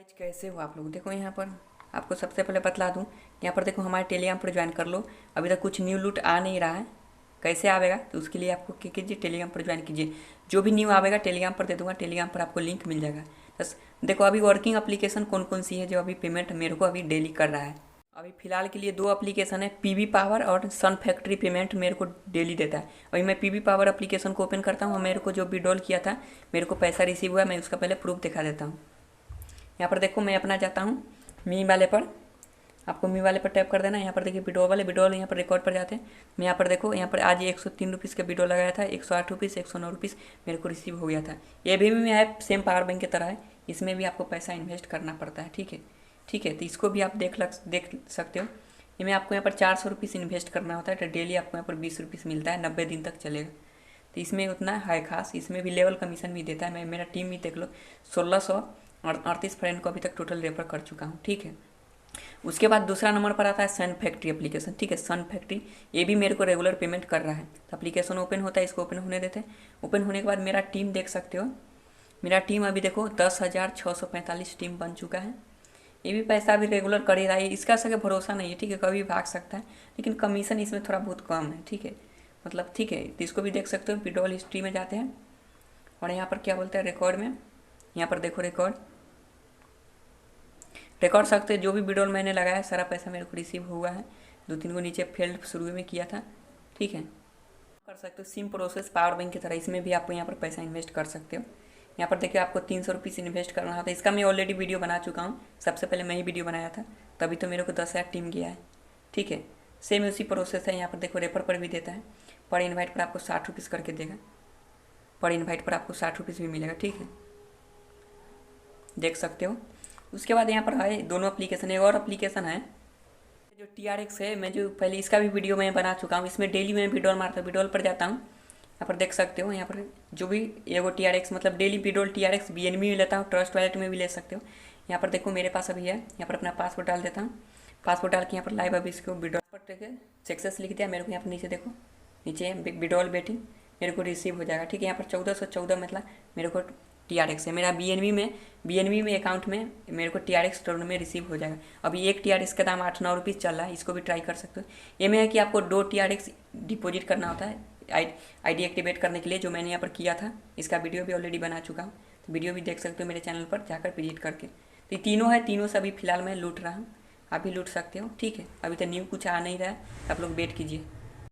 Guys कैसे हो आप लोग। देखो यहाँ पर आपको सबसे पहले बतला दूँ, यहाँ पर देखो हमारे टेलीग्राम पर ज्वाइन कर लो। अभी तक कुछ न्यू लूट आ नहीं रहा है, कैसे आवेगा तो उसके लिए आपको क्या कीजिए, टेलीग्राम पर ज्वाइन कीजिए। जो भी न्यू आवेगा टेलीग्राम पर दे दूँगा, टेलीग्राम पर आपको लिंक मिल जाएगा। बस देखो अभी वर्किंग एप्लीकेशन कौन कौन सी है जो अभी पेमेंट मेरे को अभी डेली कर रहा है। अभी फ़िलहाल के लिए दो एप्लीकेशन है, पीबी पावर और सन फैक्ट्री पेमेंट मेरे को डेली देता है। अभी मैं पीबी पावर एप्लीकेशन को ओपन करता हूँ, मेरे को जो विड्रॉल किया था मेरे को पैसा रिसीव हुआ, मैं उसका पहले प्रूफ दिखा देता हूँ। यहाँ पर देखो मैं अपना जाता हूँ मी वाले पर, आपको मी वाले पर टैप कर देना। यहाँ पर देखिए विड्रॉल यहाँ पर रिकॉर्ड पर जाते हैं। मैं यहाँ पर देखो, यहाँ पर आज 103 रुपीज़ का विड्रॉल लगाया था, 108 रुपीज़ 109 रुपीज़ मेरे को रिसीव हो गया था। ये भी में है, सेम पावर बैंक की तरह है, इसमें भी आपको पैसा इन्वेस्ट करना पड़ता है। ठीक है, तो इसको भी आप देख सकते हो। इसमें आपको यहाँ पर 400 रुपीज़ इन्वेस्ट करना होता है, तो डेली आपको यहाँ पर 20 रुपीज़ मिलता है, 90 दिन तक चलेगा। तो इसमें उतना है खास, इसमें भी लेवल कमीशन भी देता है। मेरा टीम भी देख लो, 1638 फ्रेंड को अभी तक टोटल रेफर कर चुका हूँ। ठीक है, उसके बाद दूसरा नंबर पर आता है सन फैक्ट्री एप्लीकेशन। ठीक है, सन फैक्ट्री ये भी मेरे को रेगुलर पेमेंट कर रहा है। तो एप्लीकेशन ओपन होता है, इसको ओपन होने देते हैं। ओपन होने के बाद मेरा टीम देख सकते हो, मेरा टीम अभी देखो 10,645 टीम बन चुका है। ये भी पैसा अभी रेगुलर कर ही रहा है, इसका सके भरोसा नहीं है। ठीक है, कभी भाग सकता है, लेकिन कमीशन इसमें थोड़ा बहुत कम है। ठीक है, मतलब ठीक है, तो इसको भी देख सकते हो। विड्रॉल हिस्ट्री में जाते हैं और यहाँ पर क्या बोलते हैं रिकॉर्ड में, यहाँ पर देखो रिकॉर्ड सकते जो भी विड्रॉल मैंने लगाया सारा पैसा मेरे को रिसीव हुआ है। 2-3 को नीचे फेल्ड शुरू में किया था। ठीक है, कर सकते हो सिम प्रोसेस पावर बैंक की तरह, इसमें भी आपको यहाँ पर पैसा इन्वेस्ट कर सकते हो। यहाँ पर देखिए आपको 300 रुपीज़ इन्वेस्ट करना होता है। इसका मैं ऑलरेडी वीडियो बना चुका हूँ, सबसे पहले मैं ही वीडियो बनाया था, तभी तो मेरे को 10,000 टीम गया है। ठीक है, सेम उसी प्रोसेस है। यहाँ पर देखो रेफर पर भी देता है, पर इन्वाइट पर आपको 60 रुपीज़ करके देगा, पर इन्वाइट पर आपको 60 रुपीज़ भी मिलेगा। ठीक है, देख सकते हो। उसके बाद यहाँ पर है दोनों एप्लीकेशन, एक और एप्लीकेशन है जो TRX है, मैं जो पहले इसका भी वीडियो मैं बना चुका हूँ। इसमें डेली मैं विड्रॉल मारता हूँ, विड्रॉल पर जाता हूँ। यहाँ पर देख सकते हो, यहाँ पर जो भी एगो TRX मतलब डेली विड्रॉल TRX BNB में लेता हूँ, ट्रस्ट वॉलेट में भी ले सकते हो। यहाँ पर देखो मेरे पास अभी है, यहाँ पर अपना पासवर्ड डाल देता हूँ। पासवर्ड डाल के यहाँ पर लाइव अभी इसको विड्रॉल पर देखिए सक्सेस लिख दिया मेरे को। यहाँ पर नीचे देखो, नीचे विड्रॉल बेटिंग मेरे को रिसीव हो जाएगा। ठीक है, यहाँ पर 1414 मतलब मेरे को TRX है। मेरा BNB में अकाउंट में मेरे को TRX टर्न में रिसीव हो जाएगा। अभी एक TRX का दाम 8-9 रुपीज़ चल रहा है, इसको भी ट्राई कर सकते हो। ये में है कि आपको 2 TRX डिपॉजिट करना होता है आईडी एक्टिवेट करने के लिए, जो मैंने यहाँ पर किया था। इसका वीडियो भी ऑलरेडी बना चुका हूँ, तो वीडियो भी देख सकते हो मेरे चैनल पर जाकर विजिट करके। तो ये तीनों है, तीनों से अभी फिलहाल मैं लूट रहा हूँ, आप भी लूट सकते हो। ठीक है, अभी तो न्यू कुछ आ नहीं रहा है, आप लोग वेट कीजिए।